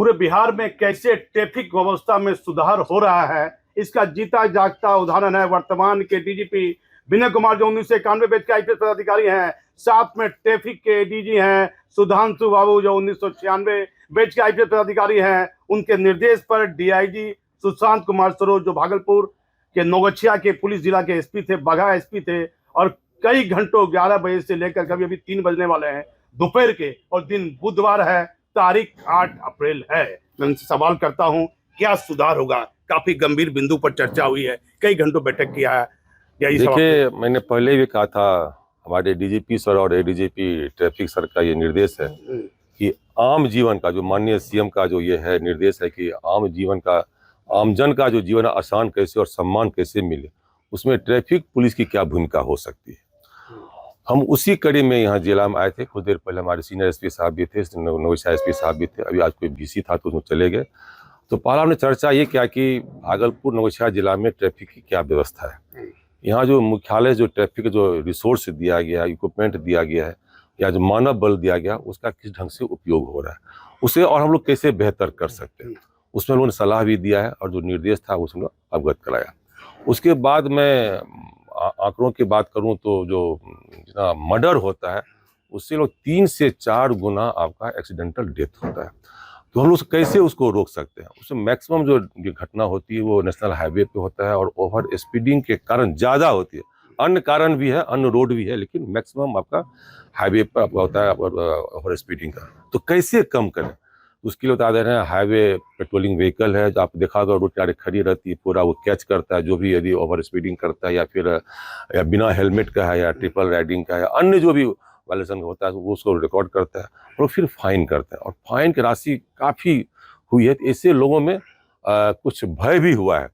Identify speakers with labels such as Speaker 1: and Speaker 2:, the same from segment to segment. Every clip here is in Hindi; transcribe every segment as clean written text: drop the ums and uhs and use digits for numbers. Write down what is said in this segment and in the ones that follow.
Speaker 1: पूरे बिहार में कैसे ट्रैफिक व्यवस्था में सुधार हो रहा है, इसका जीता जागता उदाहरण है वर्तमान के डीजीपी विनय कुमार, जो 1991 बैच के आईपीएस पदाधिकारी हैं। साथ में ट्रैफिक के डीजी हैं सुधांशु बाबू, जो 1996 बैच के आईपीएस पदाधिकारी हैं। उनके निर्देश पर डीआईजी सुशांत कुमार सरोज, जो भागलपुर के नौगछिया के पुलिस जिला के एसपी थे, बगहा एसपी थे, और कई घंटों 11 बजे से लेकर कभी अभी 3 बजने वाले हैं दोपहर के, और दिन बुधवार है, तारीख 8 अप्रैल है। मैं उनसे सवाल करता हूं क्या सुधार होगा। काफी गंभीर बिंदु पर चर्चा हुई है, कई घंटों बैठक किया है।
Speaker 2: देखिए, मैंने पहले भी कहा था, हमारे डीजीपी सर और एडीजीपी ट्रैफिक सर का ये निर्देश है कि आम जीवन का, जो माननीय सीएम का जो ये है निर्देश है कि आम जीवन का, आमजन का जो जीवन आसान कैसे और सम्मान कैसे मिले, उसमें ट्रैफिक पुलिस की क्या भूमिका हो सकती है। हम उसी कड़ी में यहाँ जिला में आए थे। कुछ देर पहले हमारे सीनियर एसपी साहब भी थे, नौगछिया एसपी साहब भी थे। अभी आज कोई बीसी था तो उसमें चले गए। तो पहला हमने चर्चा ये किया कि भागलपुर नौगछिया जिला में ट्रैफिक की क्या व्यवस्था है, यहाँ जो मुख्यालय जो ट्रैफिक जो रिसोर्स दिया गया है, इक्विपमेंट दिया गया है, या जो मानव बल दिया गया, उसका किस ढंग से उपयोग हो रहा है, उसे और हम लोग कैसे बेहतर कर सकते हैं, उसमें लोगों ने सलाह भी दिया है और जो निर्देश था उसमें अवगत कराया। उसके बाद मैं आंकड़ों की बात करूं तो जो जितना मर्डर होता है उससे लोग 3 से 4 गुना आपका एक्सीडेंटल डेथ होता है। तो हम लोग कैसे उसको रोक सकते हैं। उसमें मैक्सिमम जो घटना होती है वो नेशनल हाईवे पे होता है और ओवर स्पीडिंग के कारण ज़्यादा होती है। अन्य कारण भी है, अन्य रोड भी है, लेकिन मैक्सिमम आपका हाईवे पर आपका होता है ओवर स्पीडिंग का। तो कैसे कम करें, उसके लिए बता दे रहे हैं हाईवे पेट्रोलिंग व्हीकल है, जो आप देखा होगा रोड किनारे खड़ी रहती है, पूरा वो कैच करता है जो भी यदि ओवर स्पीडिंग करता है या बिना हेलमेट का है या ट्रिपल राइडिंग का है, अन्य जो भी वायलेशन होता है वो उसको रिकॉर्ड करता है और फिर फाइन करता है। और फाइन की राशि काफ़ी हुई है, तो इससे लोगों में कुछ भय भी हुआ है।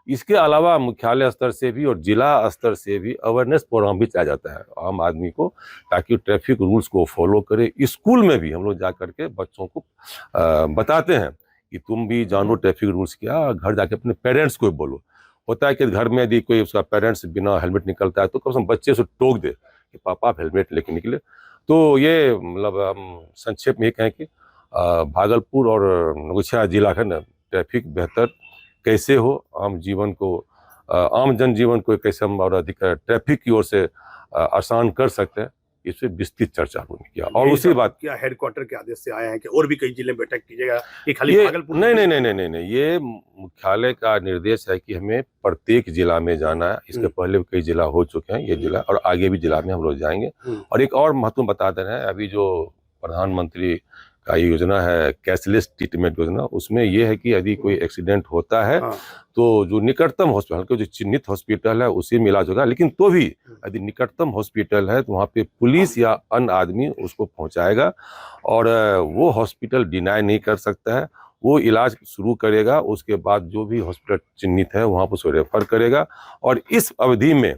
Speaker 2: इसके अलावा मुख्यालय स्तर से भी और जिला स्तर से भी अवेयरनेस प्रोग्राम भी चलाया जाता है आम आदमी को, ताकि ट्रैफिक रूल्स को फॉलो करे। स्कूल में भी हम लोग जा करके बच्चों को बताते हैं कि तुम भी जानो ट्रैफिक रूल्स क्या, घर जाके अपने पेरेंट्स को बोलो। होता है कि घर में यदि कोई उसका पेरेंट्स बिना हेलमेट निकलता है तो कम से कम बच्चे से टोक दे कि पापा आप हेलमेट लेके निकले। तो ये मतलब हम संक्षेप में ये कहें कि भागलपुर और नौगछिया जिला का ना ट्रैफिक बेहतर कैसे हो, आम जीवन को, आम जनजीवन को कैसे हम और अधिक ट्रैफिक की ओर से आसान कर सकते हैं, इस पर विस्तृत चर्चा होने किया। और उसी बात
Speaker 1: क्या हेडक्वार्टर के आदेश से आए हैं कि और भी कई जिले में बैठक कीजिएगा कि खाली भागलपुर?
Speaker 2: नहीं, ये मुख्यालय का निर्देश है कि हमें प्रत्येक जिला में जाना है। इसके पहले कई जिला हो चुके हैं, ये जिला और आगे भी जिला में हम लोग जाएंगे। और एक और महत्वपूर्ण बता दे रहे हैं, अभी जो प्रधानमंत्री का योजना है कैशलेस ट्रीटमेंट योजना, उसमें यह है कि यदि कोई एक्सीडेंट होता है तो जो निकटतम हॉस्पिटल, जो चिन्हित हॉस्पिटल है उसी में इलाज होगा। लेकिन तो भी यदि निकटतम हॉस्पिटल है तो वहाँ पे पुलिस या अन्य आदमी उसको पहुँचाएगा और वो हॉस्पिटल डिनाई नहीं कर सकता है, वो इलाज शुरू करेगा। उसके बाद जो भी हॉस्पिटल चिन्हित है वहाँ पर उसको रेफर करेगा। और इस अवधि में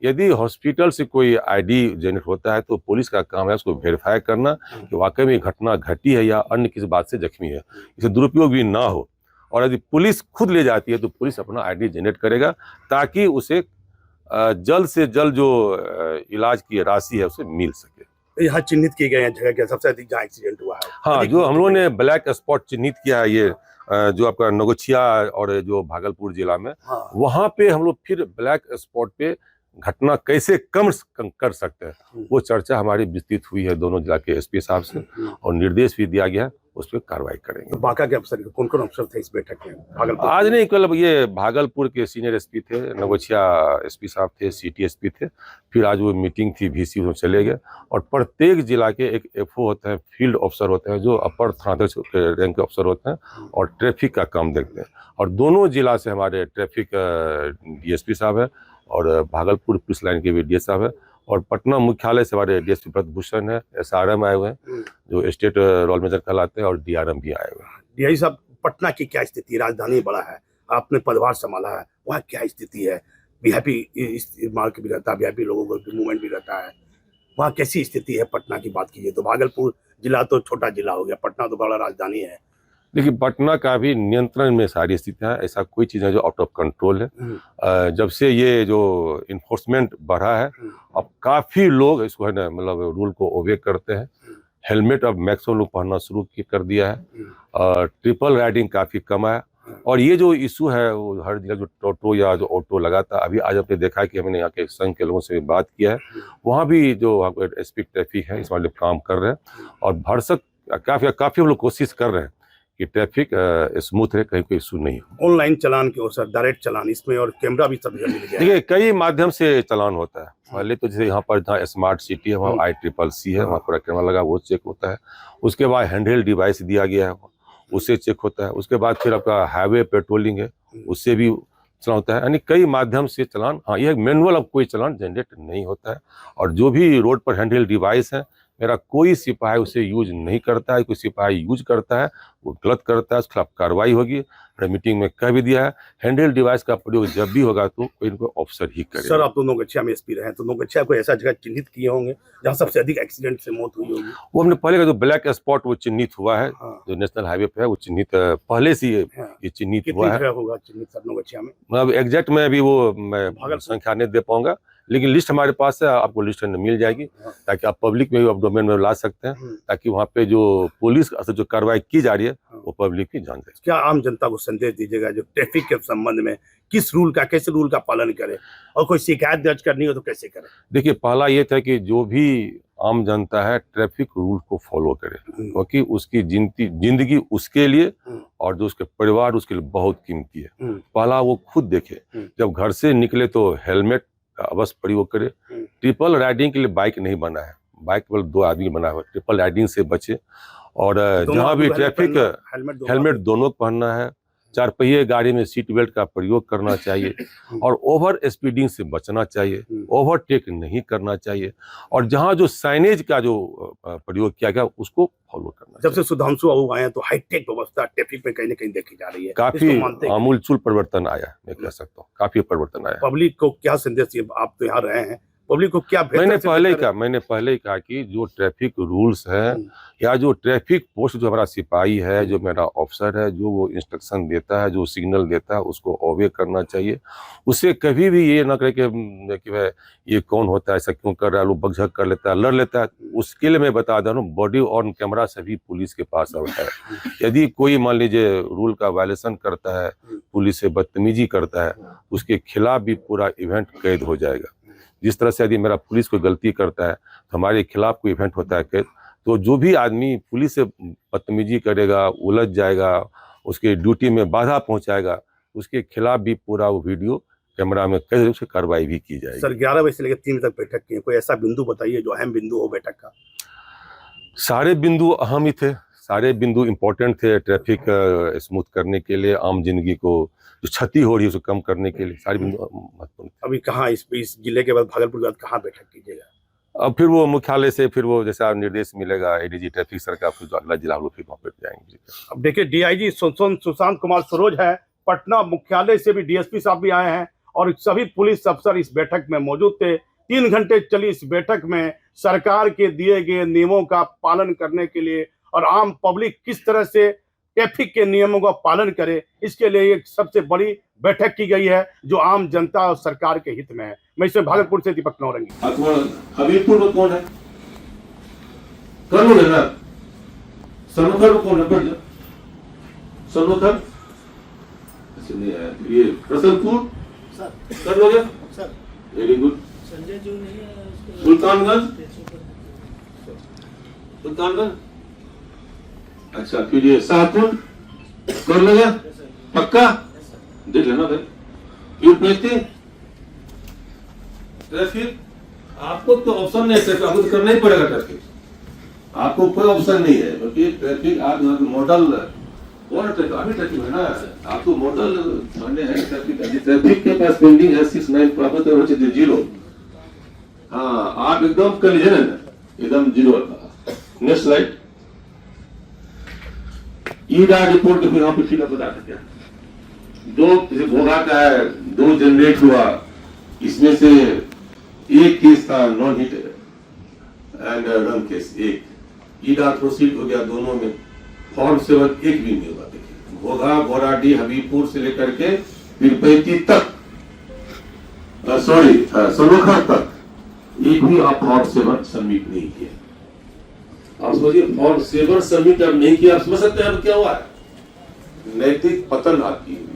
Speaker 2: यदि हॉस्पिटल से कोई आईडी जनरेट होता है तो पुलिस का काम है उसको वेरीफाई करना कि वाकई में घटना घटी है या अन्य किसी बात से जख्मी है, इसे दुरुपयोग भी ना हो। और यदि पुलिस खुद ले जाती है तो पुलिस अपना आईडी जनरेट करेगा ताकि उसे जल्द से जल्द जो इलाज की राशि है उसे मिल सके।
Speaker 1: यहाँ चिन्हित किए गए हैं जगह के सबसे अधिक जहाँ एक्सीडेंट हुआ है।
Speaker 2: हाँ, जो हम लोगों ने ब्लैक स्पॉट चिन्हित किया है, ये जो आपका नौगछिया और जो भागलपुर जिला में, वहाँ पे हम लोग फिर ब्लैक स्पॉट पे घटना कैसे कम कर सकते हैं वो चर्चा हमारी विस्तृत हुई है दोनों जिला के एसपी साहब से, और निर्देश भी दिया गया है, उस पर कार्रवाई करेंगे।
Speaker 1: तो बाका के अफसर कौन कौन अफसर थे इस बैठक में? भागलपुर
Speaker 2: आज नहीं, कल ये भागलपुर के सीनियर एसपी थे, नौगछिया एसपी साहब थे, सिटी एसपी थे, फिर आज वो मीटिंग थी VC, उसमें चले गए। और प्रत्येक जिला के एक FO होते हैं, फील्ड ऑफिसर होते हैं, जो अपर थानाध्यक्ष रैंक के अफसर होते हैं और ट्रैफिक का काम देखते हैं। और दोनों जिला से हमारे ट्रैफिक DSP साहब है और भागलपुर पुलिस लाइन के भी DS साहब है, और पटना मुख्यालय से हमारे DSP ब्रजभूषण है, SRM आए हुए हैं जो स्टेट रोल मेजर कहलाते हैं, और DRM भी आए हुए हैं।
Speaker 1: DI साहब, पटना की क्या स्थिति? राजधानी बड़ा है, आपने पदभार संभाला है, वहाँ क्या स्थिति है? VIP मार्ग भी रहता है, VIP लोगों को मूवमेंट भी रहता है, वहाँ कैसी स्थिति है पटना की बात कीजिए तो? भागलपुर जिला तो छोटा जिला हो गया, पटना तो बड़ा राजधानी है।
Speaker 2: देखिए, पटना का भी नियंत्रण में सारी स्थितियाँ, ऐसा कोई चीज़ है जो आउट ऑफ कंट्रोल है। जब से ये जो इन्फोर्समेंट बढ़ा है, अब काफ़ी लोग इसको है ना मतलब रूल को ओबे करते हैं। हेलमेट अब मैक्सिमम लोग पहनना शुरू कर दिया है और ट्रिपल राइडिंग काफ़ी कम है। और ये जो इशू है वो हर जगह जो टोटो या जो ऑटो लगाता, अभी आज आपने देखा है कि हमने यहाँ के संघ के लोगों से भी बात किया है, वहाँ भी जो एसपी ट्रैफिक है इस वाले काम कर रहे हैं और भरसक काफ़ी हम लोग कोशिश कर रहे हैं कि ट्रैफिक स्मूथ रहे, कहीं कोई इशू नहीं हो।
Speaker 1: ऑनलाइन चालान की ओर सर, डायरेक्ट चालान इसमें और कैमरा भी सब जगह मिल गया है।
Speaker 2: देखिए कई माध्यम से चालान होता है। पहले तो जैसे यहाँ पर जहाँ स्मार्ट सिटी है वहाँ ICCC है, वहाँ पूरा कैमरा लगा, वो चेक होता है। उसके बाद हैंडहेल्ड डिवाइस दिया गया है, उससे चेक होता है। उसके बाद फिर आपका हाईवे पेट्रोलिंग है, उससे भी चलान होता है। यानी कई माध्यम से चालान, हाँ यह मैनुअल अब कोई चालान जनरेट नहीं होता है। और जो भी रोड पर हैंडहेल्ड डिवाइस है, मेरा कोई सिपाही उसे यूज नहीं करता है। कोई सिपाही यूज करता है वो गलत करता है, उसके खिलाफ कार्रवाई होगी। मैंने मीटिंग में कह भी दिया है, हैंडहेल्ड डिवाइस का प्रयोग जब भी होगा तो कोई ना कोई ऑफिसर ही करे।
Speaker 1: सर आप तो नौगछिया में एसपी रहे हैं, तो नौगछिया को ऐसा जगह चिन्हित किए होंगे जहाँ सबसे अधिक एक्सीडेंट से मौत हुई होगी?
Speaker 2: वो हमने पहले का जो ब्लैक स्पॉट वो चिन्हित हुआ है,
Speaker 1: हाँ।
Speaker 2: जो नेशनल हाईवे पे है वो चिन्हित पहले से ये चिन्हित हुआ है।
Speaker 1: कितनी जगह होगा चिन्हित सर नौगछिया में?
Speaker 2: मतलब एग्जैक्ट में अभी वो मैं संख्या नहीं दे पाऊंगा, लेकिन लिस्ट हमारे पास है, आपको लिस्ट मिल जाएगी ताकि आप पब्लिक में भी आप डोमेन में ला सकते हैं, ताकि वहाँ पे जो पुलिस जो कार्रवाई की जा रही है वो पब्लिक भी जान जाए।
Speaker 1: क्या आम जनता को संदेश दीजिएगा जो ट्रैफिक के संबंध में किस रूल का, कैसे रूल का पालन करे और कोई शिकायत दर्ज करनी हो तो कैसे करे?
Speaker 2: देखिए पहला ये था कि जो भी आम जनता है ट्रैफिक रूल को फॉलो करे, क्योंकि उसकी जिंदगी उसके लिए और जो उसके परिवार उसके लिए बहुत कीमती है। पहला वो खुद देखे, जब घर से निकले तो हेलमेट का अवश्य प्रयोग करे। ट्रिपल राइडिंग के लिए बाइक नहीं बना है, बाइक केवल 2 आदमी बना हुआ है। ट्रिपल राइडिंग से बचे और जहाँ भी ट्रैफिक, हेलमेट दोनों को पहनना है। 4 पहिए गाड़ी में सीट बेल्ट का प्रयोग करना चाहिए और ओवर स्पीडिंग से बचना चाहिए, ओवरटेक नहीं करना चाहिए। और जहाँ जो साइनेज का जो प्रयोग किया गया उसको फॉलो करना।
Speaker 1: जब से सुधांशु बाबू आए हैं तो हाईटेक व्यवस्था ट्रैफिक में कहीं ना कहीं देखी जा रही है,
Speaker 2: काफी आमूलचूल परिवर्तन आया, मैं कह सकता हूँ काफी परिवर्तन आया।
Speaker 1: पब्लिक को क्या संदेश, आप तो यहाँ रहे हैं, पब्लिक को क्या
Speaker 2: मैंने पहले ही कहा कि जो ट्रैफिक रूल्स है या जो ट्रैफिक पोस्ट जो हमारा सिपाही है, जो मेरा ऑफिसर है, जो वो इंस्ट्रक्शन देता है, जो सिग्नल देता है उसको ओबे करना चाहिए। उससे कभी भी ये ना करे कि भाई ये कौन होता है, ऐसा क्यों कर रहा है, लोग बकझक कर लेता है, लड़ लेता है। उसके लिए मैं बता दे रहा हूँ, बॉडी ऑन कैमरा सभी पुलिस के पास है। यदि कोई मान लीजिए रूल का वायलेशन करता है, पुलिस से बदतमीजी करता है, उसके खिलाफ भी पूरा इवेंट कैद हो जाएगा। जिस तरह से यदि मेरा पुलिस कोई गलती करता है तो हमारे खिलाफ कोई इवेंट होता है कैद, तो जो भी आदमी पुलिस से बदतमीजी करेगा, उलझ जाएगा, उसके ड्यूटी में बाधा पहुंचाएगा, उसके खिलाफ भी पूरा वो वीडियो कैमरा में कैद रूप से कार्रवाई भी की जाएगी।
Speaker 1: सर 11 बजे से लेकर 3 बजे तक बैठक की है, कोई ऐसा बिंदु बताइए जो अहम बिंदु हो बैठक का?
Speaker 2: सारे बिंदु अहम ही थे, सारे बिंदु इम्पोर्टेंट थे ट्रैफिक स्मूथ करने के लिए, आम जिंदगी को जो क्षति हो रही है उसको कम करने के लिए सारे बिंदु महत्वपूर्ण थे।
Speaker 1: अभी कहाँ इस जिले के बाद भागलपुर के बाद कहाँ बैठक कीजिएगा?
Speaker 2: अब फिर वो मुख्यालय से फिर वो जैसा निर्देश मिलेगा ADG ट्रैफिक सर का, फिर अगला जिला लोग फिर वहाँ पे जाएंगे।
Speaker 1: अब देखिए DIG सुशांत कुमार सरोज है, पटना मुख्यालय से भी DSP साहब भी आए हैं और सभी पुलिस अफसर इस बैठक में मौजूद थे। 3 घंटे चली इस बैठक में सरकार के दिए गए नियमों का पालन करने के लिए और आम पब्लिक किस तरह से ट्रैफिक के नियमों का पालन करे, इसके लिए एक सबसे बड़ी बैठक की गई है जो आम जनता और सरकार के हित में है। मैं इसमें भागलपुर से दीपक नौरंगी।
Speaker 3: हबीबपुर में कौन है? कर लो ना, सनोखर में कौन है? सनोखर ये रसलपुर कर लोगे? Very good. सुल्तानगंज अच्छा, फिर ये शाहपुर कर लोगे? पक्का देख लेना भाई। फिर भेजते ट्रैफिक, आपको तो ऑप्शन नहीं है, आपको तो करना ही पड़ेगा ट्रैफिक, आपको कोई ऑप्शन नहीं है, क्योंकि ट्रैफिक आप मॉडल कौन ट्रैफिक अभी ट्रैफिक है ना, आपको मॉडल मानने हैं ट्रैफिक के पास पेंडिंग है 69 प्राप्त हो चुके 0। हाँ आप एकदम कर लीजिए ना, एकदम 0। Next slide. ईडा रिपोर्ट के फिर यहाँ पे फिलअप बता सकते हैं। 2 भोगा का है, 2 जनरेट हुआ, इसमें से एक केस था non hit and run case, एक ईडा प्रोसीड हो गया दोनों में। फॉर्म 7 एक भी नहीं हुआ। देखिए घोघा, बोराडी, हबीबपुर से लेकर के पीरपैती तक, सॉरी सनोखा तक एक भी आप फॉर्म 7 सबमिट नहीं किया। आप समझिए फॉर सेवर सबमिट अब नहीं किया, आप समझ सकते हैं अब क्या हुआ है।
Speaker 2: नैतिक पतन आपकी हुई।